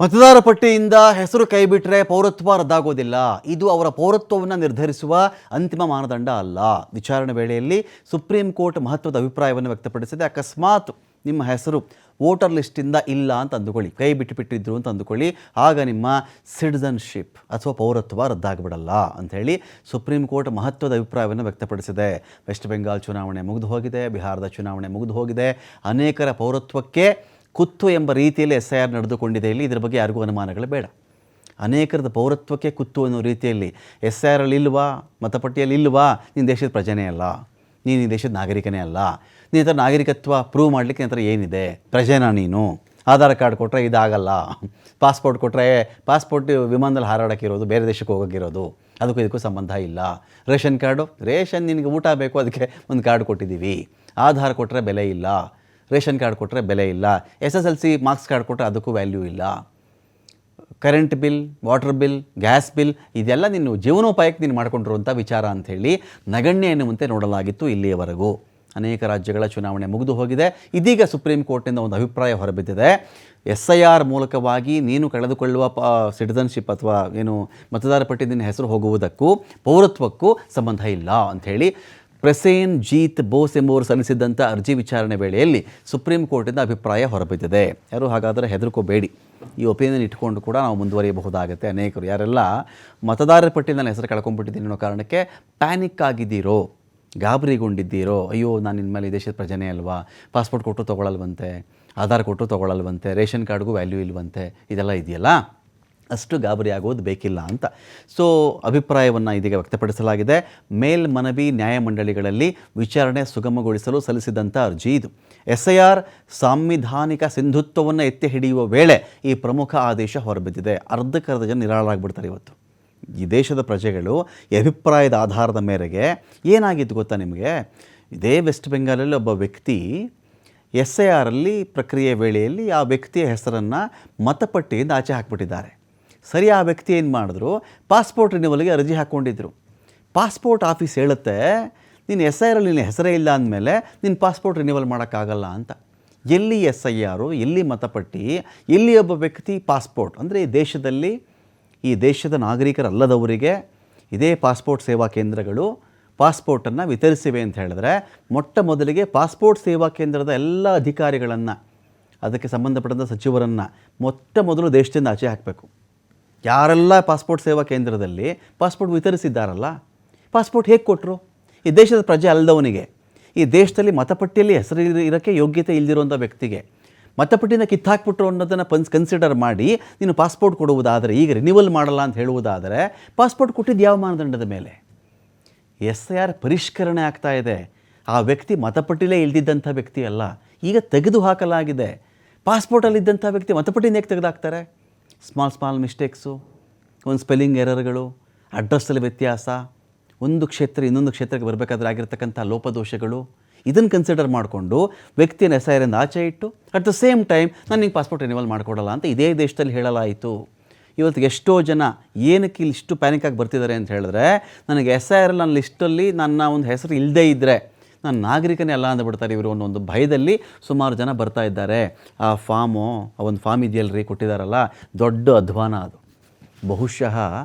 ಮತದಾರ ಪಟ್ಟಿಯಿಂದ ಹೆಸರು ಕೈಬಿಟ್ಟರೆ ಪೌರತ್ವ ರದ್ದಾಗೋದಿಲ್ಲ. ಇದು ಅವರ ಪೌರತ್ವವನ್ನು ನಿರ್ಧರಿಸುವ ಅಂತಿಮ ಮಾನದಂಡ ಅಲ್ಲ. ವಿಚಾರಣೆ ವೇಳೆಯಲ್ಲಿ ಸುಪ್ರೀಂ ಕೋರ್ಟ್ ಮಹತ್ವದ ಅಭಿಪ್ರಾಯವನ್ನು ವ್ಯಕ್ತಪಡಿಸಿದೆ. ಅಕಸ್ಮಾತ್ ನಿಮ್ಮ ಹೆಸರು ವೋಟರ್ ಲಿಸ್ಟಿಂದ ಇಲ್ಲ ಅಂತ ಅಂದುಕೊಳ್ಳಿ, ಕೈ ಬಿಟ್ಟಿದ್ರು ಅಂತ ಅಂದುಕೊಳ್ಳಿ, ಆಗ ನಿಮ್ಮ ಸಿಟಿಸನ್ಶಿಪ್ ಅಥವಾ ಪೌರತ್ವ ರದ್ದಾಗಿಬಿಡಲ್ಲ ಅಂಥೇಳಿ ಸುಪ್ರೀಂ ಕೋರ್ಟ್ ಮಹತ್ವದ ಅಭಿಪ್ರಾಯವನ್ನು ವ್ಯಕ್ತಪಡಿಸಿದೆ. ವೆಸ್ಟ್ ಬೆಂಗಾಲ್ ಚುನಾವಣೆ ಮುಗಿದು ಹೋಗಿದೆ, ಬಿಹಾರದ ಚುನಾವಣೆ ಮುಗಿದು ಹೋಗಿದೆ. ಅನೇಕರ ಪೌರತ್ವಕ್ಕೆ ಕುತ್ತು ಎಂಬ ರೀತಿಯಲ್ಲಿ SIR ನಡೆದುಕೊಂಡಿದೆ. ಇಲ್ಲಿ ಇದರ ಬಗ್ಗೆ ಯಾರಿಗೂ ಅನುಮಾನಗಳು ಬೇಡ. ಅನೇಕರದ ಪೌರತ್ವಕ್ಕೆ ಕುತ್ತು ಅನ್ನೋ ರೀತಿಯಲ್ಲಿ SIR ಅಲ್ಲಿ ಇಲ್ವಾ, ಮತಪಟ್ಟಿಯಲ್ಲಿ ಇಲ್ವಾ, ನೀನು ದೇಶದ ಪ್ರಜೆನೇ ಅಲ್ಲ, ನೀನು ಈ ದೇಶದ ನಾಗರಿಕನೇ ಅಲ್ಲ, ನೀನು ಥರ ನಾಗರಿಕತ್ವ ಪ್ರೂವ್ ಮಾಡಲಿಕ್ಕೆ ನಂತರ ಏನಿದೆ, ಪ್ರಜೆನಾ ನೀನು? ಆಧಾರ್ ಕಾರ್ಡ್ ಕೊಟ್ಟರೆ ಇದಾಗಲ್ಲ, ಪಾಸ್ಪೋರ್ಟ್ ಕೊಟ್ಟರೆ ಪಾಸ್ಪೋರ್ಟ್ ವಿಮಾನದಲ್ಲಿ ಹಾರಾಡೋಕ್ಕಿರೋದು, ಬೇರೆ ದೇಶಕ್ಕೆ ಹೋಗೋಕ್ಕಿರೋದು, ಅದಕ್ಕೂ ಇದಕ್ಕೂ ಸಂಬಂಧ ಇಲ್ಲ. ರೇಷನ್ ಕಾರ್ಡು, ರೇಷನ್ ನಿನಗೆ ಊಟ ಬೇಕು, ಅದಕ್ಕೆ ಒಂದು ಕಾರ್ಡ್ ಕೊಟ್ಟಿದ್ದೀವಿ. ಆಧಾರ್ ಕೊಟ್ಟರೆ ಬೆಲೆ ಇಲ್ಲ, ರೇಷನ್ ಕಾರ್ಡ್ ಕೊಟ್ಟರೆ ಬೆಲೆ ಇಲ್ಲ. SSLC ಮಾರ್ಕ್ಸ್ ಕಾರ್ಡ್ ಕೊಟ್ಟರೆ ಅದಕ್ಕೂ ವ್ಯಾಲ್ಯೂ ಇಲ್ಲ. Current bill, water bill, gas bill, ಇದೆಲ್ಲ ನೀನು ಜೀವನೋಪಾಯಕ್ಕೆ ನೀನು ಮಾಡಿಕೊಂಡಿರುವಂಥ ವಿಚಾರ ಅಂಥೇಳಿ ನಗಣ್ಯ ಎನ್ನುವಂತೆ ನೋಡಲಾಗಿತ್ತು ಇಲ್ಲಿಯವರೆಗೂ. ಅನೇಕ ರಾಜ್ಯಗಳ ಚುನಾವಣೆ ಮುಗಿದು ಹೋಗಿದೆ. ಇದೀಗ ಸುಪ್ರೀಂ ಕೋರ್ಟಿಂದ ಒಂದು ಅಭಿಪ್ರಾಯ ಹೊರಬಿದ್ದಿದೆ. SIR ಮೂಲಕವಾಗಿ ನೀನು ಕಳೆದುಕೊಳ್ಳುವ ಸಿಟಿಸನ್ಶಿಪ್ ಅಥವಾ ಏನು ಮತದಾರ ಪಟ್ಟಿಯಿಂದ ಹೆಸರು ಹೋಗುವುದಕ್ಕೂ ಪೌರತ್ವಕ್ಕೂ ಸಂಬಂಧ ಇಲ್ಲ ಅಂಥೇಳಿ ಪ್ರಸೇನ್ ಜೀತ್ ಬೋಸ್ ಎಂಬುವರು ಸಲ್ಲಿಸಿದ್ದಂಥ ಅರ್ಜಿ ವಿಚಾರಣೆ ವೇಳೆಯಲ್ಲಿ ಸುಪ್ರೀಂ ಕೋರ್ಟಿಂದ ಅಭಿಪ್ರಾಯ ಹೊರಬಿದ್ದಿದೆ. ಯಾರು ಹಾಗಾದರೆ ಹೆದರ್ಕೋಬೇಡಿ, ಈ ಒಪಿನಿಯನ್ ಇಟ್ಕೊಂಡು ಕೂಡ ನಾವು ಮುಂದುವರಿಯಬಹುದಾಗುತ್ತೆ. ಅನೇಕರು ಯಾರೆಲ್ಲ ಮತದಾರರ ಪಟ್ಟಿಯಲ್ಲಿ ಹೆಸರು ಕಳ್ಕೊಂಡ್ಬಿಟ್ಟಿದ್ದೀನಿ ಅನ್ನೋ ಕಾರಣಕ್ಕೆ ಪ್ಯಾನಿಕ್ ಆಗಿದ್ದೀರೋ, ಗಾಬರಿಗೊಂಡಿದ್ದೀರೋ, ಅಯ್ಯೋ ನಾನು ಇನ್ಮೇಲೆ ಈ ದೇಶದ ಪ್ರಜೆನೇ ಅಲ್ವಾ, ಪಾಸ್ಪೋರ್ಟ್ ಕೊಟ್ಟು ತೊಗೊಳ್ಳಲ್ವಂತೆ, ಆಧಾರ್ ಕೊಟ್ಟು ತೊಗೊಳ್ಳಲ್ವಂತೆ, ರೇಷನ್ ಕಾರ್ಡ್ಗೂ ವ್ಯಾಲ್ಯೂ ಇಲ್ವಂತೆ, ಇದೆಲ್ಲ ಇದೆಯಲ್ಲ, ಅಷ್ಟು ಗಾಬರಿ ಆಗೋದು ಬೇಕಿಲ್ಲ ಅಂತ ಅಭಿಪ್ರಾಯವನ್ನು ಇದೀಗ ವ್ಯಕ್ತಪಡಿಸಲಾಗಿದೆ. ಮೇಲ್ಮನವಿ ನ್ಯಾಯಮಂಡಳಿಗಳಲ್ಲಿ ವಿಚಾರಣೆ ಸುಗಮಗೊಳಿಸಲು ಸಲ್ಲಿಸಿದಂಥ ಅರ್ಜಿ ಇದು. SIR ಸಾಂವಿಧಾನಿಕ ಸಿಂಧುತ್ವವನ್ನು ಎತ್ತಿ ಹಿಡಿಯುವ ವೇಳೆ ಈ ಪ್ರಮುಖ ಆದೇಶ ಹೊರಬಿದ್ದಿದೆ. ಅರ್ಧಕ್ಕರ್ಧ ಜನ ನಿರಾಳರಾಗ್ಬಿಡ್ತಾರೆ ಇವತ್ತು. ಈ ದೇಶದ ಪ್ರಜೆಗಳು ಈ ಅಭಿಪ್ರಾಯದ ಆಧಾರದ ಮೇರೆಗೆ ಏನಾಗಿತ್ತು ಗೊತ್ತಾ ನಿಮಗೆ? ಇದೇ ವೆಸ್ಟ್ ಬೆಂಗಾಲಲ್ಲಿ ಒಬ್ಬ ವ್ಯಕ್ತಿ SIR ಅಲ್ಲಿ ಪ್ರಕ್ರಿಯೆ ವೇಳೆಯಲ್ಲಿ ಆ ವ್ಯಕ್ತಿಯ ಹೆಸರನ್ನು ಮತಪಟ್ಟಿಯಿಂದ ಆಚೆ ಹಾಕಿಬಿಟ್ಟಿದ್ದಾರೆ. ಸರಿ, ಆ ವ್ಯಕ್ತಿ ಏನು ಮಾಡಿದ್ರು, ಪಾಸ್ಪೋರ್ಟ್ ರಿನ್ಯೂವಲ್ಗೆ ಅರ್ಜಿ ಹಾಕ್ಕೊಂಡಿದ್ರು. ಪಾಸ್ಪೋರ್ಟ್ ಆಫೀಸ್ ಹೇಳುತ್ತೆ, ನೀನು SIR ಅಲ್ಲಿ ನಿನ್ನ ಹೆಸರೇ ಇಲ್ಲ ಅಂದಮೇಲೆ ನಿನ್ನ ಪಾಸ್ಪೋರ್ಟ್ ರಿನ್ಯೂವಲ್ ಮಾಡೋಕ್ಕಾಗಲ್ಲ ಅಂತ. ಎಲ್ಲಿ SIR, ಎಲ್ಲಿ ಮತಪಟ್ಟಿ, ಎಲ್ಲಿ ಒಬ್ಬ ವ್ಯಕ್ತಿ ಪಾಸ್ಪೋರ್ಟ್ ಅಂದರೆ ಈ ದೇಶದ ನಾಗರಿಕರಲ್ಲದವರಿಗೆ ಇದೇ ಪಾಸ್ಪೋರ್ಟ್ ಸೇವಾ ಕೇಂದ್ರಗಳು ಪಾಸ್ಪೋರ್ಟನ್ನು ವಿತರಿಸಿವೆ ಅಂತ ಹೇಳಿದ್ರೆ, ಮೊಟ್ಟ ಮೊದಲಿಗೆ ಪಾಸ್ಪೋರ್ಟ್ ಸೇವಾ ಕೇಂದ್ರದ ಎಲ್ಲ ಅಧಿಕಾರಿಗಳನ್ನು, ಅದಕ್ಕೆ ಸಂಬಂಧಪಟ್ಟಂಥ ಸಚಿವರನ್ನು ಮೊಟ್ಟ ಮೊದಲು ದೇಶದಿಂದ ಆಚೆ ಹಾಕಬೇಕು. ಯಾರೆಲ್ಲ ಪಾಸ್ಪೋರ್ಟ್ ಸೇವಾ ಕೇಂದ್ರದಲ್ಲಿ ಪಾಸ್ಪೋರ್ಟ್ ವಿತರಿಸಿದ್ದಾರಲ್ಲ, ಪಾಸ್ಪೋರ್ಟ್ ಹೇಗೆ ಕೊಟ್ಟರು? ಈ ದೇಶದ ಪ್ರಜೆ ಅಲ್ಲದವನಿಗೆ, ಈ ದೇಶದಲ್ಲಿ ಮತಪಟ್ಟಿಯಲ್ಲಿ ಹೆಸರು ಇರೋಕ್ಕೆ ಯೋಗ್ಯತೆ ಇಲ್ಲದಿರುವಂಥ ವ್ಯಕ್ತಿಗೆ ಮತಪಟ್ಟಿನ ಕಿತ್ತಾಕ್ಬಿಟ್ರು ಅನ್ನೋದನ್ನು ಕನ್ಸಿಡರ್ ಮಾಡಿ ನೀನು ಪಾಸ್ಪೋರ್ಟ್ ಕೊಡುವುದಾದರೆ, ಈಗ ರಿನ್ಯೂವಲ್ ಮಾಡಲ್ಲ ಅಂತ ಹೇಳುವುದಾದರೆ, ಪಾಸ್ಪೋರ್ಟ್ ಕೊಟ್ಟಿದ್ದು ಯಾವ ಮಾನದಂಡದ ಮೇಲೆ? SIR ಪರಿಷ್ಕರಣೆ ಆಗ್ತಾ ಇದೆ. ಆ ವ್ಯಕ್ತಿ ಮತಪಟ್ಟಿಲೇ ಇಲ್ದಿದ್ದಂಥ ವ್ಯಕ್ತಿ ಅಲ್ಲ, ಈಗ ತೆಗೆದು ಹಾಕಲಾಗಿದೆ. ಪಾಸ್ಪೋರ್ಟಲ್ಲಿದ್ದಂಥ ವ್ಯಕ್ತಿ ಮತಪಟ್ಟಿನ ಹೇಗೆ ತೆಗೆದುಹಾಕ್ತಾರೆ? ಸ್ಮಾಲ್ ಮಿಸ್ಟೇಕ್ಸು, ಒಂದು ಸ್ಪೆಲ್ಲಿಂಗ್ ಎರರ್ಗಳು, ಅಡ್ರೆಸ್ಸಲ್ಲಿ ವ್ಯತ್ಯಾಸ, ಒಂದು ಕ್ಷೇತ್ರ ಇನ್ನೊಂದು ಕ್ಷೇತ್ರಕ್ಕೆ ಬರಬೇಕಾದ್ರೆ ಆಗಿರ್ತಕ್ಕಂಥ ಲೋಪದೋಷಗಳು, ಇದನ್ನು ಕನ್ಸಿಡರ್ ಮಾಡಿಕೊಂಡು ವ್ಯಕ್ತಿಯನ್ನು SIR ಇಂದ ಆಚೆ ಇಟ್ಟು ಅಟ್ ದ ಸೇಮ್ ಟೈಮ್ ನನಗೆ ಪಾಸ್ಪೋರ್ಟ್ ರಿನ್ಯೂವಲ್ ಮಾಡಿಕೊಡಲ್ಲ ಅಂತ ಇದೇ ದೇಶದಲ್ಲಿ ಹೇಳಲಾಯಿತು. ಇವತ್ತಿಗೆ ಎಷ್ಟೋ ಜನ ಏನಕ್ಕೆ ಇಲ್ಲಿ ಇಷ್ಟು ಪ್ಯಾನಿಕಾಗಿ ಬರ್ತಿದ್ದಾರೆ ಅಂತ ಹೇಳಿದ್ರೆ, ನನಗೆ SIR ನನ್ನ ಲಿಸ್ಟಲ್ಲಿ ನನ್ನ ಒಂದು ಹೆಸರು ಇಲ್ಲದೇ ಇದ್ದರೆ ನಾನು ನಾಗರಿಕನೇ ಅಲ್ಲ ಅಂದ್ಬಿಡ್ತಾರೆ ಇವರು ಅನ್ನೋ ಒಂದು ಭಯದಲ್ಲಿ ಸುಮಾರು ಜನ ಬರ್ತಾ ಇದ್ದಾರೆ. ಆ ಒಂದು ಫಾರ್ಮ್ ಇದೆಯಲ್ರಿ ಕೊಟ್ಟಿದ್ದಾರಲ್ಲ, ದೊಡ್ಡ ಅಧ್ವಾನ ಅದು. ಬಹುಶಃ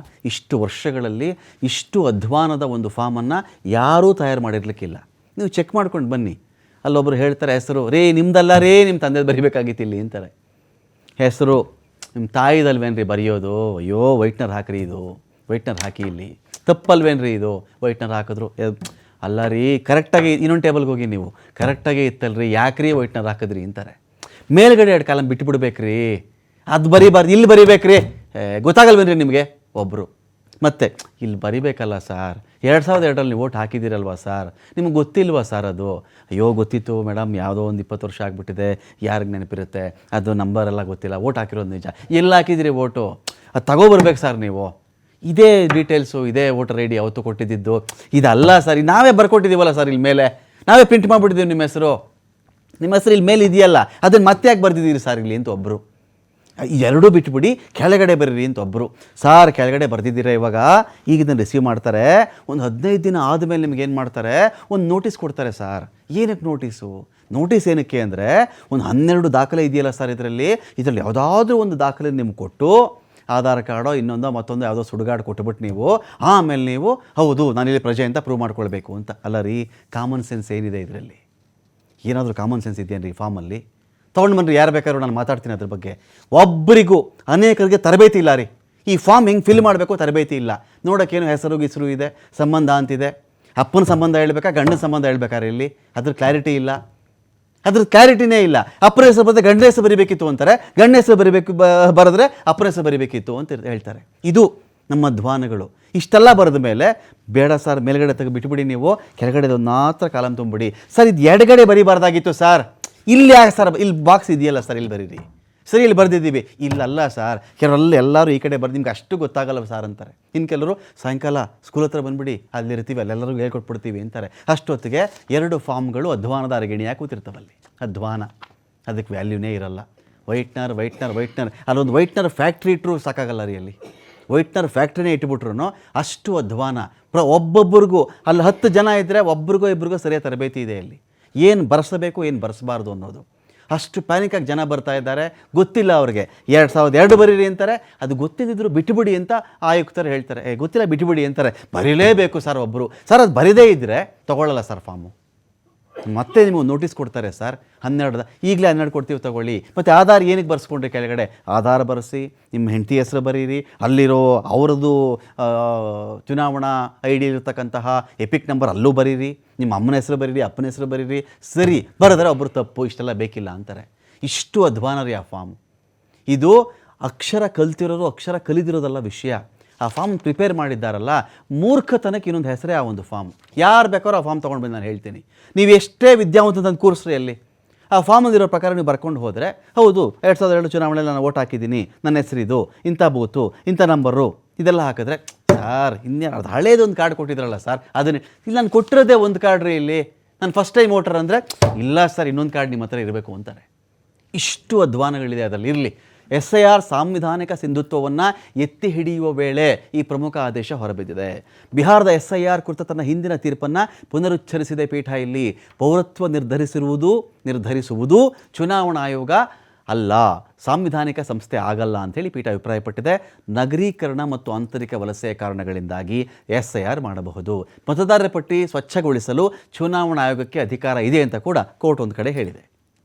ಇಷ್ಟು ವರ್ಷಗಳಲ್ಲಿ ಇಷ್ಟು ಅಧ್ವಾನದ ಒಂದು ಫಾರ್ಮನ್ನು ಯಾರೂ ತಯಾರು ಮಾಡಿರಲಿಕ್ಕಿಲ್ಲ. ನೀವು ಚೆಕ್ ಮಾಡ್ಕೊಂಡು ಬನ್ನಿ, ಅಲ್ಲೊಬ್ಬರು ಹೇಳ್ತಾರೆ ಹೆಸರು, ರೇ ನಿಮ್ದಲ್ಲ ರೇ, ನಿಮ್ಮ ತಂದೆ ಬರಿಬೇಕಾಗಿತ್ತು ಇಲ್ಲಿ ಅಂತಾರೆ. ಹೆಸರು ನಿಮ್ಮ ತಾಯಿದಲ್ವೇನ್ರಿ ಬರೆಯೋದು? ಅಯ್ಯೋ ವೈಟ್ನರ್ ಹಾಕ್ರಿ, ಇದು ವೈಟ್ನರ್ ಹಾಕಿ, ಇಲ್ಲಿ ತಪ್ಪಲ್ವೇನ್ರಿ ಇದು, ವೈಟ್ನರ್ ಹಾಕಿದ್ರು. ಅಲ್ಲ ರೀ, ಕರೆಕ್ಟಾಗಿ ಇನ್ನೊಂದು ಟೇಬಲ್ಗೆ ಹೋಗಿ ನೀವು, ಕರೆಕ್ಟಾಗಿ ಇತ್ತಲ್ರಿ, ಯಾಕ್ರಿ ವೈಟ್ನರ್ ಹಾಕಿದ್ರಿ ಅಂತಾರೆ. ಮೇಲ್ಗಡೆ 2 ಕಾಲಮ್ ಬಿಟ್ಟುಬಿಡ್ಬೇಕ್ರಿ, ಅದು ಬರೀಬಾರ್ದು, ಇಲ್ಲಿ ಬರೀಬೇಕ್ರಿ, ಗೊತ್ತಾಗಲ್ವೇನ್ರಿ ನಿಮಗೆ ಒಬ್ಬರು. ಮತ್ತು ಇಲ್ಲಿ ಬರಿಬೇಕಲ್ಲ ಸಾರ್, 2002ರಲ್ಲಿ ನೀವು ಓಟ್ ಹಾಕಿದ್ದೀರಲ್ವಾ ಸಾರ್, ನಿಮಗೆ ಗೊತ್ತಿಲ್ವಾ ಸಾರ್ ಅದು? ಅಯ್ಯೋ ಗೊತ್ತಿತ್ತು ಮೇಡಮ್, ಯಾವುದೋ ಒಂದು 20 ವರ್ಷ ಆಗಿಬಿಟ್ಟಿದೆ, ಯಾರಿಗೆ ನೆನಪಿರುತ್ತೆ, ಅದು ನಂಬರೆಲ್ಲ ಗೊತ್ತಿಲ್ಲ, ಓಟ್ ಹಾಕಿರೋದು ನಿಜ, ಎಲ್ಲಿ ಹಾಕಿದಿರಿ ಓಟು, ಅದು ತಗೋಬರ್ಬೇಕು ಸರ್ ನೀವು, ಇದೇ ಡೀಟೇಲ್ಸು, ಇದೇ ವೋಟರ್ ID ಯಾವತ್ತು ಕೊಟ್ಟಿದ್ದು, ಇದಲ್ಲ ಸರ್, ನಾವೇ ಬರ್ಕೊಟ್ಟಿದ್ದೀವಲ್ಲ ಸರ್, ಇಲ್ಲಿ ಮೇಲೆ ನಾವೇ ಪ್ರಿಂಟ್ ಮಾಡಿಬಿಟ್ಟಿದ್ದೀವಿ ನಿಮ್ಮ ಹೆಸರು ಇಲ್ಲಿ ಮೇಲೆ ಇದೆಯಲ್ಲ, ಅದನ್ನು ಮತ್ತೆ ಯಾಕೆ ಬರ್ದಿದ್ದೀರಿ ಸರ್ ಇಲ್ಲಿ ಅಂತ ಒಬ್ಬರು. ಎರಡೂ ಬಿಟ್ಬಿಡಿ, ಕೆಳಗಡೆ ಬರೀರಿ ಅಂತ ಒಬ್ಬರು. ಸಾರ್ ಕೆಳಗಡೆ ಬರ್ದಿದ್ದೀರಾ, ಇವಾಗ ಈಗ ಇದನ್ನು ರಿಸೀವ್ ಮಾಡ್ತಾರೆ, ಒಂದು 15 ದಿನ ಆದಮೇಲೆ ನಿಮ್ಗೆ ಏನು ಮಾಡ್ತಾರೆ, ಒಂದು ನೋಟಿಸ್ ಕೊಡ್ತಾರೆ. ಸಾರ್ ಏನಕ್ಕೆ ನೋಟಿಸು? ನೋಟಿಸ್ ಏನಕ್ಕೆ ಅಂದರೆ ಒಂದು 12 ದಾಖಲೆ ಇದೆಯಲ್ಲ ಸರ್ ಇದರಲ್ಲಿ ಯಾವುದಾದ್ರೂ ಒಂದು ದಾಖಲೆ ನಿಮ್ಗೆ ಕೊಟ್ಟು ಆಧಾರ್ ಕಾರ್ಡೋ ಇನ್ನೊಂದೋ ಮತ್ತೊಂದು ಯಾವುದೋ ಸುಡುಗಾಡು ಕೊಟ್ಟುಬಿಟ್ಟು ನೀವು ಆಮೇಲೆ ನೀವು ಹೌದು ನಾನಿಲ್ಲಿ ಪ್ರಜೆ ಅಂತ ಪ್ರೂವ್ ಮಾಡ್ಕೊಳ್ಬೇಕು ಅಂತ. ಅಲ್ಲ ರೀ, ಕಾಮನ್ ಸೆನ್ಸ್ ಏನಿದೆ ಇದರಲ್ಲಿ? ಏನಾದರೂ ಕಾಮನ್ ಸೆನ್ಸ್ ಇದೆಯೇನ್ರಿ ಫಾರ್ಮಲ್ಲಿ? ತೊಗೊಂಡು ಬನ್ನಿರಿ, ಯಾರು ಬೇಕಾದ್ರೂ ನಾನು ಮಾತಾಡ್ತೀನಿ ಅದ್ರ ಬಗ್ಗೆ. ಒಬ್ಬರಿಗೂ ಅನೇಕರಿಗೆ ತರಬೇತಿ ಇಲ್ಲ ರೀ, ಈ ಫಾರ್ಮ್ ಹೆಂಗೆ ಫಿಲ್ ಮಾಡಬೇಕು ತರಬೇತಿ ಇಲ್ಲ. ನೋಡೋಕ್ಕೇನು ಹೆಸರು ಇದೆ, ಸಂಬಂಧ ಅಂತಿದೆ, ಅಪ್ಪನ ಸಂಬಂಧ ಹೇಳ್ಬೇಕಾ ಗಂಡನ ಸಂಬಂಧ ಹೇಳ್ಬೇಕಾರೆ ಇಲ್ಲಿ ಅದ್ರ ಕ್ಲಾರಿಟಿ ಇಲ್ಲ, ಅದ್ರ ಕ್ಲಾರಿಟಿನೇ ಇಲ್ಲ. ಅಪ್ಪನ ಹೆಸರು ಬರೆದ್ರೆ ಗಂಡ ಹೆಸರು ಬರಿಬೇಕಿತ್ತು ಅಂತಾರೆ, ಗಂಡ ಹೆಸರು ಬರೆದ್ರೆ ಅಪ್ಪನ ಹೆಸರು ಬರಿಬೇಕಿತ್ತು ಅಂತ ಹೇಳ್ತಾರೆ. ಇದು ನಮ್ಮ ಧ್ವಾನಗಳು. ಇಷ್ಟೆಲ್ಲ ಬರೆದ ಮೇಲೆ ಬೇಡ ಸರ್ ಮೇಲ್ಗಡೆ ಬಿಟ್ಬಿಡಿ, ನೀವು ಕೆಳಗಡೆ ಒಂದು ಮಾತ್ರ ಕಾಲಮ್ ತುಂಬಿಡಿ. ಸರ್ ಇದು ಎಡಗಡೆ ಬರಿಬಾರ್ದಾಗಿತ್ತು ಸರ್, ಇಲ್ಲಿ ಯಾಕೆ ಸರ್, ಇಲ್ಲಿ ಬಾಕ್ಸ್ ಇದೆಯಲ್ಲ ಸರ್ ಇಲ್ಲಿ ಬರೀರಿ, ಸರಿ ಇಲ್ಲಿ ಬರೆದಿದ್ದೀವಿ, ಇಲ್ಲಲ್ಲ ಸರ್. ಎಲ್ಲರೂ ಈ ಕಡೆ ಬರ್ದು ನಿಮ್ಗೆ ಅಷ್ಟು ಗೊತ್ತಾಗಲ್ಲ ಸರ್ ಅಂತಾರೆ. ಇನ್ನು ಕೆಲವರು ಸಾಯಂಕಾಲ ಸ್ಕೂಲ್ ಹತ್ರ ಬಂದುಬಿಡಿ ಅಲ್ಲಿರ್ತೀವಿ ಅಲ್ಲೆಲ್ಲರಿಗೂ ಹೇಳ್ಕೊಟ್ಬಿಡ್ತೀವಿ ಅಂತಾರೆ. ಅಷ್ಟೊತ್ತಿಗೆ 2 ಫಾರ್ಮ್ಗಳು ಅಧ್ವಾನದ ಅರಗಿಣಿಯಾಗಿ ಕೂತಿರ್ತವಲ್ಲಿ. ಅಧ್ವಾನ ಅದಕ್ಕೆ ವ್ಯಾಲ್ಯೂನೇ ಇರಲ್ಲ. ವೈಟ್ನರ್ ಅಲ್ಲೊಂದು ವೈಟ್ನರ್ ಫ್ಯಾಕ್ಟ್ರಿ ಇಟ್ಟರು ಸಾಕಾಗಲ್ಲ ರೀ. ಅಲ್ಲಿ ವೈಟ್ನರ್ ಫ್ಯಾಕ್ಟ್ರಿನೇ ಇಟ್ಬಿಟ್ರು ಅಷ್ಟು ಅಧ್ವಾನ. ಒಬ್ಬೊಬ್ಬರಿಗೂ ಅಲ್ಲಿ 10 ಜನ ಇದ್ದರೆ ಒಬ್ರಿಗೋ ಇಬ್ರಿಗೋ ಸರಿಯಾದ ತರಬೇತಿ ಇದೆ ಅಲ್ಲಿ, ಏನು ಬರೆಸಬೇಕು ಏನು ಬರೆಸಬಾರ್ದು ಅನ್ನೋದು. ಅಷ್ಟು ಪ್ಯಾನಿಕಾಗಿ ಜನ ಬರ್ತಾ ಇದ್ದಾರೆ, ಗೊತ್ತಿಲ್ಲ ಅವ್ರಿಗೆ. 2002 ಬರೀರಿ ಅಂತಾರೆ, ಅದು ಗೊತ್ತಿದ್ದಿದ್ರು ಬಿಟ್ಟುಬಿಡಿ ಅಂತ ಆಯುಕ್ತರು ಹೇಳ್ತಾರೆ. ಗೊತ್ತಿಲ್ಲ ಬಿಟ್ಟುಬಿಡಿ ಅಂತಾರೆ, ಬರೀಲೇಬೇಕು ಸರ್ ಒಬ್ಬರು. ಸರ್ ಅದು ಬರೀದೇ ಇದ್ದರೆ ತೊಗೊಳ್ಳಲ್ಲ ಸರ್ ಫಾರ್ಮು, ಮತ್ತೆ ನಿಮಗೆ ನೋಟಿಸ್ ಕೊಡ್ತಾರೆ ಸರ್. 12 ಈಗಲೇ 12 ಕೊಡ್ತೀವಿ ತಗೊಳ್ಳಿ. ಮತ್ತು ಆಧಾರ್ ಏನಕ್ಕೆ ಬರ್ಸ್ಕೊಂಡ್ರಿ ಕೆಳಗಡೆ? ಆಧಾರ್ ಬರೆಸಿ, ನಿಮ್ಮ ಹೆಂಡತಿ ಹೆಸರು ಬರೀರಿ, ಅಲ್ಲಿರೋ ಅವ್ರದ್ದು ಚುನಾವಣಾ ID ಇರತಕ್ಕಂತಹ ಎಪಿಕ್ ನಂಬರ್ ಅಲ್ಲೂ ಬರೀರಿ, ನಿಮ್ಮ ಅಮ್ಮನ ಹೆಸರು ಬರೀರಿ, ಅಪ್ಪನ ಹೆಸರು ಬರೀರಿ. ಸರಿ ಬರೆದ್ರೆ ಒಬ್ಬರು ತಪ್ಪು, ಇಷ್ಟೆಲ್ಲ ಬೇಕಿಲ್ಲ ಅಂತಾರೆ. ಇಷ್ಟು ಅಧ್ವಾನ ರೀ ಆ ಫಾರ್ಮ್. ಇದು ಅಕ್ಷರ ಕಲ್ತಿರೋರು ಅಕ್ಷರ ಕಲಿದಿರೋದಲ್ಲ ವಿಷಯ. ಆ ಫಾರ್ಮ್ ಪ್ರಿಪೇರ್ ಮಾಡಿದ್ದಾರಲ್ಲ, ಮೂರ್ಖತನಕ್ಕೆ ಇನ್ನೊಂದು ಹೆಸರೇ ಆ ಒಂದು ಫಾರ್ಮ್. ಯಾರು ಬೇಕಾದ್ರೂ ಆ ಫಾರ್ಮ್ ತೊಗೊಂಡು ಬಂದು ನಾನು ಹೇಳ್ತೀನಿ. ನೀವು ಎಷ್ಟೇ ವಿದ್ಯಾವಂತ ತಂದು ಕೂರಿಸ್ರಿ ಅಲ್ಲಿ, ಆ ಫಾರ್ಮಲ್ಲಿರೋ ಪ್ರಕಾರ ನೀವು ಬರ್ಕೊಂಡು ಹೋದರೆ ಹೌದು 2002 ಚುನಾವಣೆಯಲ್ಲಿ ನಾನು ಓಟ್ ಹಾಕಿದ್ದೀನಿ, ನನ್ನ ಹೆಸರಿದು, ಇಂಥ ಬೂತು, ಇಂಥ ನಂಬರು ಇದೆಲ್ಲ ಹಾಕಿದ್ರೆ ಸರ್ ಇನ್ನೇನು ಅದು ಹಳೇದೊಂದು ಕಾರ್ಡ್ ಕೊಟ್ಟಿದ್ರಲ್ಲ ಸರ್, ಅದನ್ನೇ ಇಲ್ಲಿ ನಾನು ಕೊಟ್ಟಿರೋದೇ ಒಂದು ಕಾರ್ಡ್ ರೀ, ಇಲ್ಲಿ ನಾನು ಫಸ್ಟ್ ಟೈಮ್ ವೋಟರ್ ಅಂದರೆ ಇಲ್ಲ ಸರ್ ಇನ್ನೊಂದು ಕಾರ್ಡ್ ನಿಮ್ಮ ಹತ್ರ ಇರಬೇಕು ಅಂತಾರೆ. ಇಷ್ಟು ಅಧ್ವಾನಗಳಿದೆ ಅದರಲ್ಲಿ. ಇರಲಿ, SIR ಸಾಂವಿಧಾನಿಕ ಸಿಂಧುತ್ವವನ್ನು ಎತ್ತಿ ಹಿಡಿಯುವ ವೇಳೆ ಈ ಪ್ರಮುಖ ಆದೇಶ ಹೊರಬಿದ್ದಿದೆ. ಬಿಹಾರದ SIR ಕುರಿತ ತನ್ನ ಹಿಂದಿನ ತೀರ್ಪನ್ನು ಪುನರುಚ್ಚರಿಸಿದೆ ಪೀಠ. ಇಲ್ಲಿ ಪೌರತ್ವ ನಿರ್ಧರಿಸುವುದು ಚುನಾವಣಾ ಆಯೋಗ ಅಲ್ಲ, ಸಾಂವಿಧಾನಿಕ ಸಂಸ್ಥೆ ಆಗಲ್ಲ ಅಂಥೇಳಿ ಪೀಠ ಅಭಿಪ್ರಾಯಪಟ್ಟಿದೆ. ನಗರೀಕರಣ ಮತ್ತು ಆಂತರಿಕ ವಲಸೆಯ ಕಾರಣಗಳಿಂದಾಗಿ SIR ಮಾಡಬಹುದು. ಮತದಾರರ ಪಟ್ಟಿ ಸ್ವಚ್ಛಗೊಳಿಸಲು ಚುನಾವಣಾ ಆಯೋಗಕ್ಕೆ ಅಧಿಕಾರ ಇದೆ ಅಂತ ಕೂಡ ಕೋರ್ಟ್ ಒಂದು ಕಡೆ ಹೇಳಿದೆ.